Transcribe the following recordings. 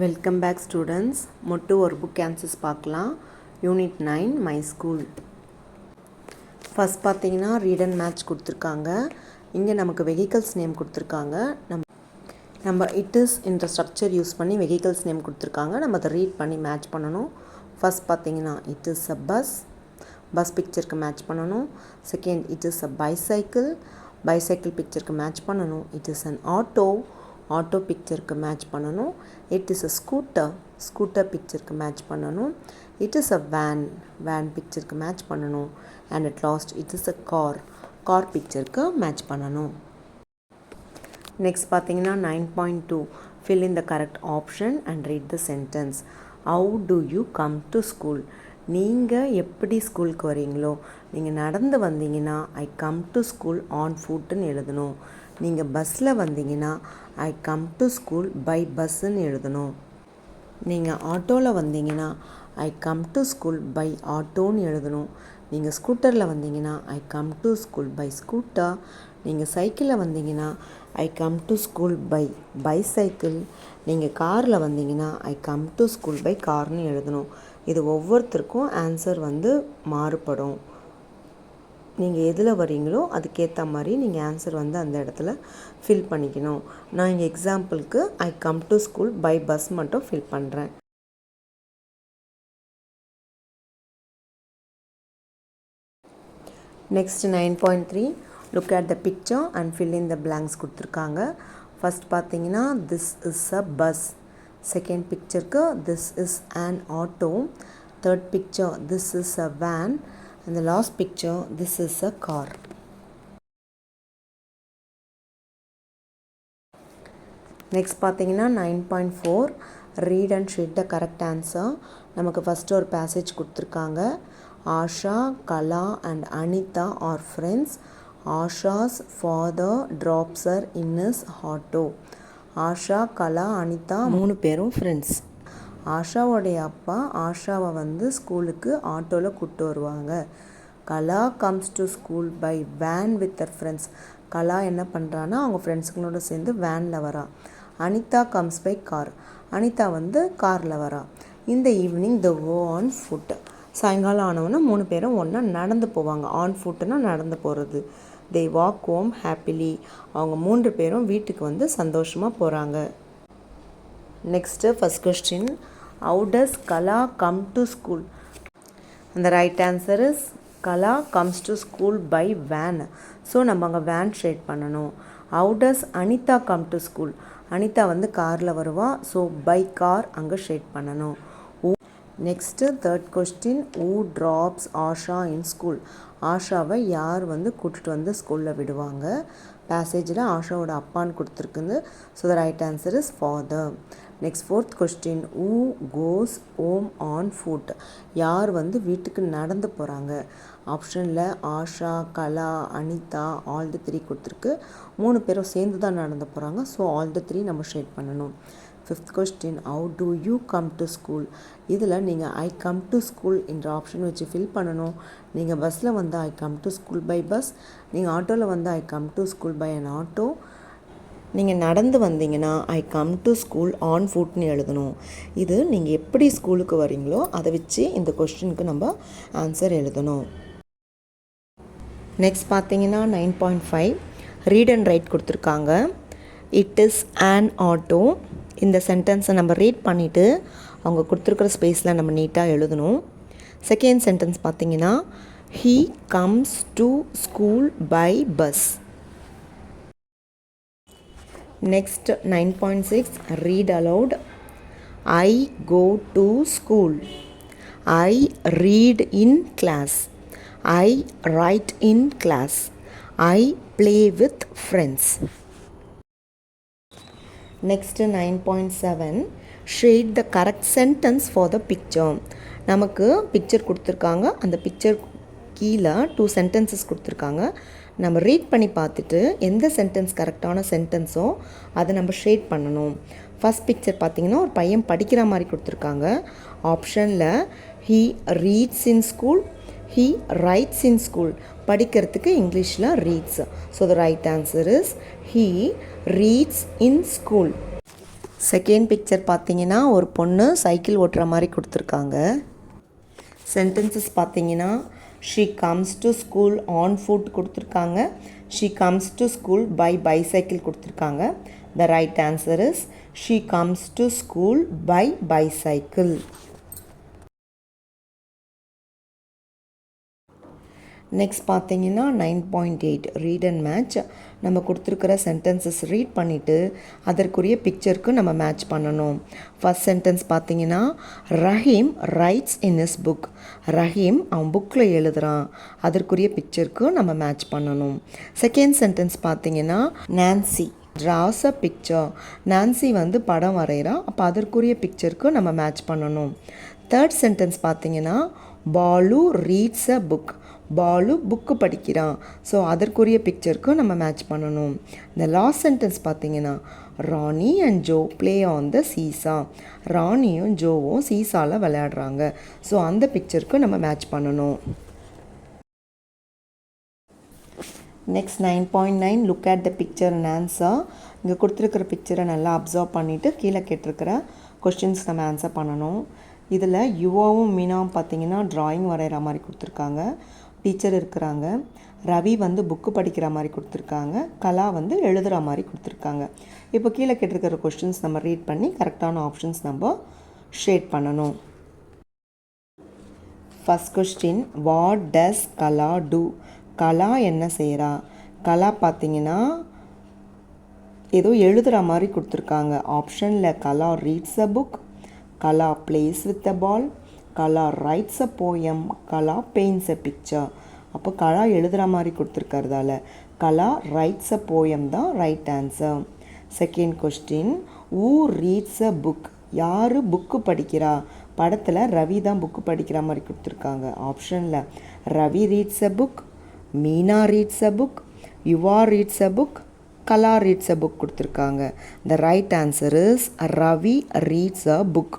Welcome back students. மொட்டு ஒரு book answers பார்க்கலாம். Unit 9 my school. ஃபஸ்ட் பார்த்தீங்கன்னா ரீட் அண்ட் மேட்ச் கொடுத்துருக்காங்க. இங்கே நமக்கு வெஹிக்கல்ஸ் நேம் கொடுத்துருக்காங்க. நம்ம இட் இஸ் என்ற ஸ்ட்ரக்சர் யூஸ் பண்ணி வெஹிக்கல்ஸ் நேம் கொடுத்துருக்காங்க. நம்ம அதை ரீட் பண்ணி மேட்ச் பண்ணணும். ஃபஸ்ட் பார்த்தீங்கன்னா இட் இஸ் அ பஸ் பிக்சருக்கு மேட்ச் பண்ணணும். Second it is a bicycle பிக்சருக்கு மேட்ச் பண்ணணும். இட் இஸ் அன் ஆட்டோ பிக்சருக்கு மேட்ச் பண்ணணும். இட் இஸ் அ ஸ்கூட்டர் பிக்சருக்கு மேட்ச் பண்ணணும். இட் இஸ் அ வேன் பிக்சருக்கு மேட்ச் பண்ணணும். And at last it is a car பிக்சருக்கு மேட்ச் பண்ணணும். நெக்ஸ்ட் பார்த்தீங்கன்னா 9.2 fill in the correct option and read the sentence. How do you come to school? நீங்கள் எப்படி ஸ்கூலுக்கு வரீங்களோ, நீங்கள் நடந்து வந்தீங்கன்னா I come to school on ஃபுட்டுன்னு எழுதணும். நீங்கள் பஸ்ஸில் வந்தீங்கன்னா I come to school by பஸ்ஸுன்னு எழுதணும். நீங்கள் ஆட்டோவில் வந்தீங்கன்னா I come to school by ஆட்டோன்னு எழுதணும். நீங்கள் ஸ்கூட்டரில் வந்தீங்கன்னா I come to school by scooter. நீங்கள் சைக்கிளில் வந்தீங்கன்னா I come to school by bicycle. நீங்கள் காரில் வந்தீங்கன்னா I come to school by கார்னு எழுதணும். இது ஒவ்வொருத்தருக்கும் ஆன்சர் மாறுபடும். நீங்கள் எதில் வரீங்களோ அதுக்கேற்ற மாதிரி நீங்கள் ஆன்சர் அந்த இடத்துல ஃபில் பண்ணிக்கணும். நான் இங்கே எக்ஸாம்பிளுக்கு I come to school by bus மட்டும் ஃபில் பண்ணுறேன். Next 9.3 look at the picture and fill in the blanks கொடுத்துருக்காங்க. ஃபஸ்ட் பார்த்தீங்கன்னா this is a bus. Second பிக்சருக்கு this is an auto. Third picture this is a van. and the last picture this is a car. Next பார்த்தீங்கன்னா 9.4 read and shade the correct answer. நமக்கு first ஒரு passage கொடுத்துருக்காங்க. ஆஷா, கலா and Anitha are friends. ஆஷா's father drops her in his auto. Asha, கலா, அனிதா 3 பேரும் friends. ஆஷாவோடைய அப்பா ஆஷாவை ஸ்கூலுக்கு ஆட்டோவில் கூப்பிட்டு வருவாங்க. Kala comes to school by van with her friends. Kala என்ன பண்ணுறான்னா அவங்க ஃப்ரெண்ட்ஸுங்களோட சேர்ந்து வேனில் வரா. Anita comes by car. Anita காரில் வரா. இந்த evening the go on foot. சாயங்காலம் ஆனவொன்னே 3 பேரும் ஒன்றா நடந்து போவாங்க. ஆன் ஃபுட்டுன்னா நடந்து போகிறது. தே வாக் ஹோம் ஹாப்பிலி. அவங்க 3 பேரும் வீட்டுக்கு சந்தோஷமாக போகிறாங்க. Next first question, how does Kala come to school? And the right answer is Kala comes to school by van. So நம்ம அங்கே வேன் ஷேட் பண்ணணும். How does Anita come to school? Anita காரில் வருவா. ஸோ பை கார் அங்கே shade பண்ணணும். Next third question, who drops Asha in school? ஆஷாவை யார் கூட்டிகிட்டு ஸ்கூலில் விடுவாங்க? பேசேஜில் ஆஷாவோட அப்பான்னு கொடுத்துருக்குது. So the right answer is father. Next fourth question, who goes home on foot? யார் வீட்டுக்கு நடந்து போகிறாங்க? ஆப்ஷனில் ஆஷா, கலா, அனிதா ஆல் தி 3 கொடுத்துருக்கு. 3 பேரும் சேர்ந்து தான் நடந்து போகிறாங்க. ஸோ ஆல் தி 3 நம்ம ஷேட் பண்ணணும். Fifth question, how do you come to school? இதில் நீங்கள் ஐ கம் டு ஸ்கூல் என்ற ஆப்ஷன் வச்சு ஃபில் பண்ணணும். நீங்கள் பஸ்ஸில் I come to school by bus. நீங்கள் ஆட்டோவில் I come to school by an auto. நீங்கள் நடந்து வந்தீங்கன்னா I come to school on ஃபுட்னு எழுதணும். இது நீங்கள் எப்படி ஸ்கூலுக்கு வரீங்களோ அதை வச்சு இந்த கொஸ்டினுக்கு நம்ம ஆன்சர் எழுதணும். நெக்ஸ்ட் பார்த்தீங்கன்னா 9.5 ரீட் அண்ட் ரைட் கொடுத்துருக்காங்க. It is an auto. இந்த சென்டென்ஸை நம்ம ரீட் பண்ணிவிட்டு அவங்க கொடுத்துருக்குற ஸ்பேஸில் நம்ம நீட்டாக எழுதணும். செகண்ட் சென்டென்ஸ் பார்த்தீங்கன்னா he comes to school by bus. Next 9.6 read aloud. I go to school. I read in class. I write in class. I play with friends. Next 9.7 shade the correct sentence for the picture. நமக்கு picture கொடுத்துருக்காங்க. அந்த picture கீழே 2 sentences கொடுத்துருக்காங்க. நம்ம read பண்ணி பார்த்துட்டு எந்த sentence கரெக்டான சென்டென்ஸோ அதை நம்ம ஷேட் பண்ணணும். ஃபஸ்ட் பிக்சர் பார்த்திங்கன்னா ஒரு பையன் படிக்கிற மாதிரி கொடுத்துருக்காங்க. ஆப்ஷனில் he reads in school, he writes in school. படிக்கிறதுக்கு இங்கிலீஷில் reads. So the right answer is he reads in school. Second picture பார்த்தீங்கன்னா ஒரு பொண்ணு சைக்கிள் ஓட்டுற மாதிரி கொடுத்துருக்காங்க. சென்டென்சஸ் பார்த்தீங்கன்னா she comes to school on foot கொடுத்துருக்காங்க. She comes to school by bicycle கொடுத்துருக்காங்க. The right answer is she comes to school by bicycle. Next பார்த்தீங்கன்னா 9.8 ரீட் அண்ட் மேட்ச். நம்ம கொடுத்துருக்கிற சென்டென்சஸ் ரீட் பண்ணிவிட்டு அதற்குரிய பிக்சருக்கு நம்ம மேட்ச் பண்ணணும். ஃபர்ஸ்ட் சென்டென்ஸ் பார்த்தீங்கன்னா Rahim writes in his book. Rahim அவன் புக்கில் எழுதுகிறான். அதற்குரிய பிக்சருக்கு நம்ம மேட்ச் பண்ணணும். செகண்ட் சென்டென்ஸ் பார்த்தீங்கன்னா Nancy draws a picture. Nancy வந்து படம் வரைகிறா. அப்போ அதற்குரிய பிக்சருக்கு நம்ம மேட்ச் பண்ணணும். தேர்ட் சென்டென்ஸ் பார்த்தீங்கன்னா Balu reads a book. Balu book படிக்கிறான். ஸோ அதற்குரிய பிக்சருக்கு நம்ம மேட்ச் பண்ணணும். இந்த லாஸ்ட் சென்டென்ஸ் பார்த்தீங்கன்னா Rani and Jo play on the seesaw. ராணியும் ஜோவும் சீசாவில் விளையாடுறாங்க. ஸோ அந்த பிக்சருக்கு நம்ம மேட்ச் பண்ணணும். Next 9.9 look at the picture and answer. இங்கே கொடுத்துருக்கிற பிக்சரை நல்லா அப்சர்வ் பண்ணிவிட்டு கீழே கேட்டிருக்கிற கொஸ்டின்ஸ் நம்ம ஆன்சர் பண்ணணும். இதில் யுவாவும் மீனாவும் பார்த்தீங்கன்னா ட்ராயிங் வரைகிற மாதிரி கொடுத்துருக்காங்க. டீச்சர் இருக்கிறாங்க. ரவி வந்து புக்கு படிக்கிற மாதிரி கொடுத்துருக்காங்க. கலா வந்து எழுதுகிற மாதிரி கொடுத்துருக்காங்க. இப்போ கீழே கேட்டிருக்கிற கொஸ்டின்ஸ் நம்ம ரீட் பண்ணி கரெக்டான ஆப்ஷன்ஸ் நம்ம ஷேட் பண்ணணும். First question what does Kala do. Kala என்ன செய்கிறா? கலா பார்த்தீங்கன்னா ஏதோ எழுதுகிற மாதிரி கொடுத்துருக்காங்க. ஆப்ஷனில் Kala reads a book, Kala plays with a ball, Kala writes a poem, Kala paints a picture. அப்போ கலா எழுதுகிற மாதிரி கொடுத்துருக்கறதால கலா ரைட்ஸ் அ போயம் தான் right answer. Second question who reads a book. யார் புக்கு படிக்கிறா? படத்தில் ரவி தான் புக்கு படிக்கிற மாதிரி கொடுத்துருக்காங்க. ஆப்ஷனில் Ravi reads a book, Meena reads a book, Yuva reads a book, Kala reads a book கொடுத்துருக்காங்க. The right answer is Ravi reads a book.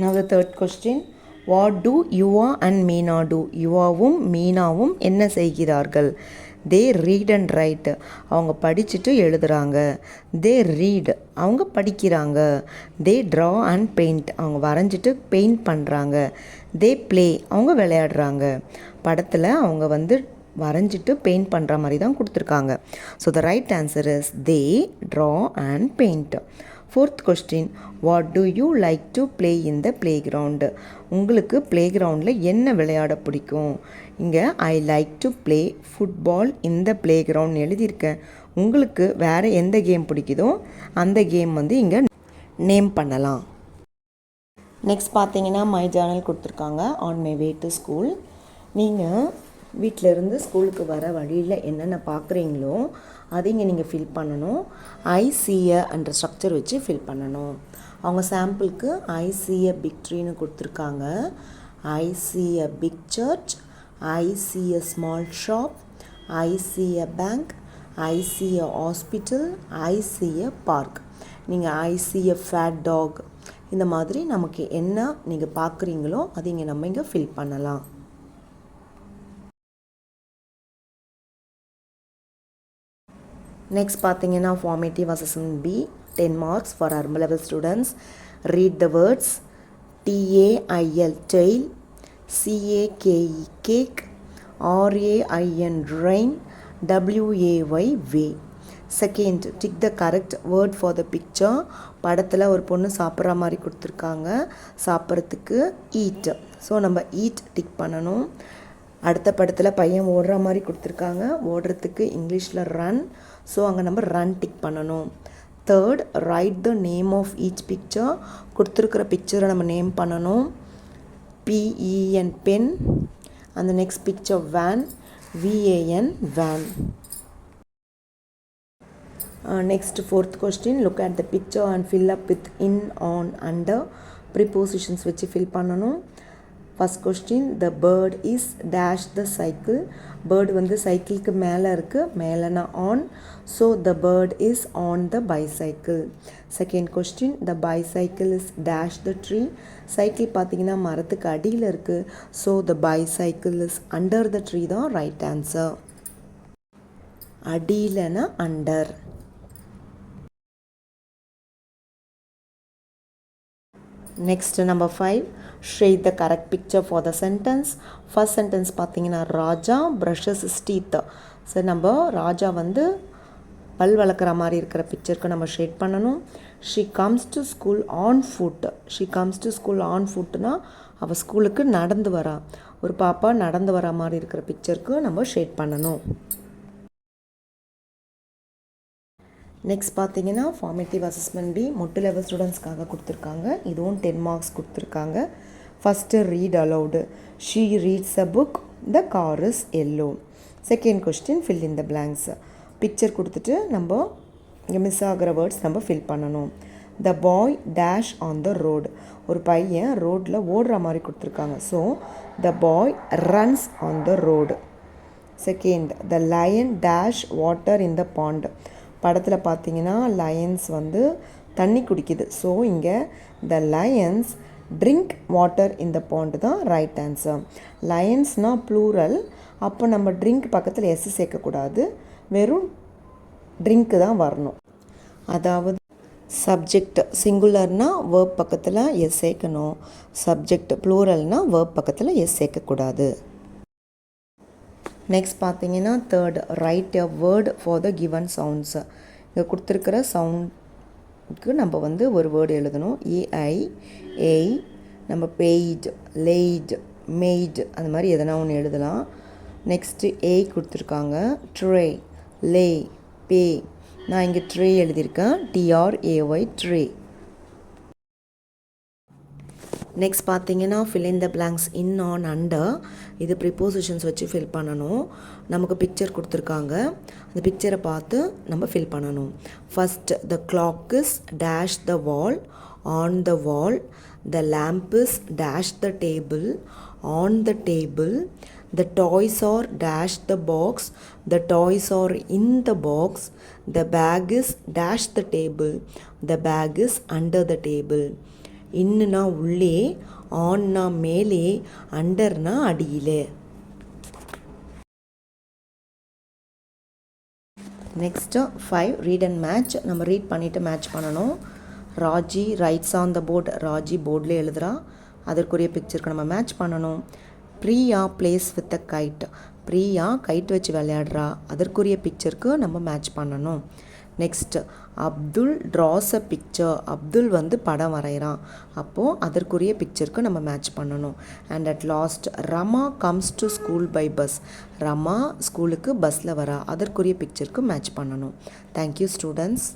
Now the third question, what do Yuva and Meena do? யுவாவும் மீனாவும் என்ன செய்கிறார்கள்? they read and write. அவங்க படிச்சுட்டு எழுதுகிறாங்க. they read அவங்க படிக்கிறாங்க. they draw and paint அவங்க வரைஞ்சிட்டு பெயிண்ட் பண்ணுறாங்க. they play அவங்க விளையாடுறாங்க. படத்தில் அவங்க வந்து வரைஞ்சிட்டு பெயிண்ட் பண்ணுற மாதிரி தான் கொடுத்துருக்காங்க. So the right answer is they draw and paint. Fourth question what to you like to play in the play ground. உங்களுக்கு ப்ளே கிரவுண்டில் என்ன விளையாட பிடிக்கும்? இங்கே I like to play football in the play ground எழுதியிருக்கேன். உங்களுக்கு வேறு எந்த கேம் பிடிக்குதோ அந்த கேம் வந்து இங்கே நேம் பண்ணலாம். நெக்ஸ்ட் பார்த்தீங்கன்னா மை ஜேர்னல் கொடுத்துருக்காங்க. On my way to school. நீங்கள் வீட்டிலேருந்து ஸ்கூலுக்கு வர வழியில் என்னென்ன பார்க்குறீங்களோ அதை இங்கே நீங்கள் ஃபில் பண்ணணும். ஐசிஏ என்ற ஸ்ட்ரக்சர் வச்சு ஃபில் பண்ணணும். அவங்க சாம்பிளுக்கு ஐசிஏ பிக் ட்ரீன்னு கொடுத்துருக்காங்க. I see a big church, I see a small shop, I see a bank, I see a hospital, I see a park. நீங்கள் ஐசிஏ ஃபேட் டாக் இந்த மாதிரி நமக்கு என்ன நீங்கள் பார்க்குறீங்களோ அதை இங்கே நம்ம இங்கே ஃபில் பண்ணலாம். நெக்ஸ்ட் பார்த்தீங்கன்னா formative assessment B 10 marks for urban level students. Read the words TAIL tail, CAKE cake, RAIN rain, WAY way. Second tick the correct word for the picture. படத்தில் ஒரு பொண்ணு சாப்பிட்ற மாதிரி கொடுத்துருக்காங்க. சாப்பிட்றதுக்கு ஈட். ஸோ நம்ம ஈட் டிக் பண்ணணும். அடுத்த படத்தில் பையன் ஓடுற மாதிரி கொடுத்துருக்காங்க. ஓடுறதுக்கு இங்கிலீஷில் ரன். ஸோ அங்கே நம்ம ரன் டிக் பண்ணணும். Third write the name of each picture. கொடுத்துருக்கிற பிக்சரை நம்ம நேம் பண்ணணும். PEN pen. அந்த next picture van, VAN van. Next fourth question, look at the picture and fill up with in, on, under. Prepositions வச்சு fill பண்ணணும். First question, the bird is dash the cycle. bird வந்து சைக்கிளுக்கு மேலே இருக்குது. மேலேனா on. So the bird is on the bicycle. Second question, the bicycle is dash the tree. Cycle பார்த்தீங்கன்னா மரத்துக்கு அடியில் இருக்குது. So the bicycle is under the tree தான் right answer. அடியிலனா under. Next number 5, shade the correct picture for the sentence. First sentence பார்த்தீங்கன்னா ராஜா brushes his teeth. சரி, நம்ம ராஜா வந்து பல் வளர்க்குற மாதிரி இருக்கிற பிக்சருக்கு நம்ம ஷேட் பண்ணணும். She comes to school on foot. She comes to school on ஃபுட்னா அவள் ஸ்கூலுக்கு நடந்து வரா. ஒரு பாப்பா நடந்து வர மாதிரி இருக்கிற பிக்சருக்கு நம்ம ஷேட் பண்ணணும். நெக்ஸ்ட் பார்த்தீங்கன்னா ஃபார்மேட்டிவ் அசஸ்மெண்ட் பி மொட்டு லெவல் ஸ்டூடெண்ட்ஸ்க்காக கொடுத்துருக்காங்க. இதுவும் 10 மார்க்ஸ் கொடுத்துருக்காங்க. First read aloud. She reads a book. The car is yellow. Second question fill in the blanks. Picture கொடுத்துட்டு நம்ம இங்கே மிஸ் ஆகிற வேர்ட்ஸ் நம்ம ஃபில் பண்ணணும். The boy dash on the road. ஒரு பையன் ரோட்டில் ஓடுற மாதிரி கொடுத்துருக்காங்க. So the boy runs on the road. Second, the lion dash water in the pond. படத்தில் பார்த்தீங்கன்னா லயன்ஸ் வந்து தண்ணி குடிக்குது. ஸோ இங்கே the lions drink water in the pond தான் ரைட் ஆன்சர். லயன்ஸ்னால் ப்ளூரல். அப்போ நம்ம ட்ரிங்க் பக்கத்தில் எஸ் சேர்க்கக்கூடாது, வெறும் ட்ரிங்க்கு தான் வரணும். அதாவது சப்ஜெக்ட் சிங்குலர்னால் வேர்ப் பக்கத்தில் எஸ் சேர்க்கணும், சப்ஜெக்ட் ப்ளூரல்னால் வேர்ப் பக்கத்தில் எஸ் சேர்க்கக்கூடாது. நெக்ஸ்ட் பார்த்தீங்கன்னா third, right a word for the given sounds. இங்கே கொடுத்துருக்கிற சவுண்டுக்கு நம்ம வந்து ஒரு வேர்டு எழுதணும். ஏஐ, ஏய், நம்ம பெய்ட், லேய்ட், மெய்ட், அந்த மாதிரி எதனா ஒன்று எழுதலாம். நெக்ஸ்ட்டு ஏய் கொடுத்துருக்காங்க. Tray, lay, pay. நான் இங்கே ட்ரே எழுதியிருக்கேன், TRAY, ட்ரே. நெக்ஸ்ட் பார்த்தீங்கன்னா fill in the blanks in, on, under. இது ப்ரிப்போசிஷன்ஸ் வச்சு ஃபில் பண்ணணும். நமக்கு பிக்சர் கொடுத்துருக்காங்க, அந்த பிக்சரை பார்த்து நம்ம ஃபில் பண்ணணும். First, the clock is dash the wall, on the wall. The lamp is dash the table, on the table. The toys are dash the box, the toys are in the box. The bag is dash the table, the bag is under the table. இன்னுனா உள்ளே, ஆன்னா மேலே, அண்டர்னா அடியிலே. Next 5, read and match. நம்ம read பண்ணிவிட்டு match பண்ணணும். Raji writes on the board. Raji போர்டில் எழுதுகிறா, அதற்குரிய பிக்சருக்கு நம்ம மேட்ச் பண்ணணும். Priya plays with a kite. Priya kite வச்சு விளையாடுறா, அதற்குரிய பிக்சருக்கு நம்ம மேட்ச் பண்ணணும். Next, Abdul draws a picture. Abdul வந்து படம் வரைகிறான், அப்போது அதற்குரிய பிக்சருக்கு நம்ம மேட்ச் பண்ணணும். And at last, Rama comes to school by bus. Rama ஸ்கூலுக்கு பஸ்ஸில் வரா, அதற்குரிய பிக்சருக்கு மேட்ச் பண்ணணும். Thank you students.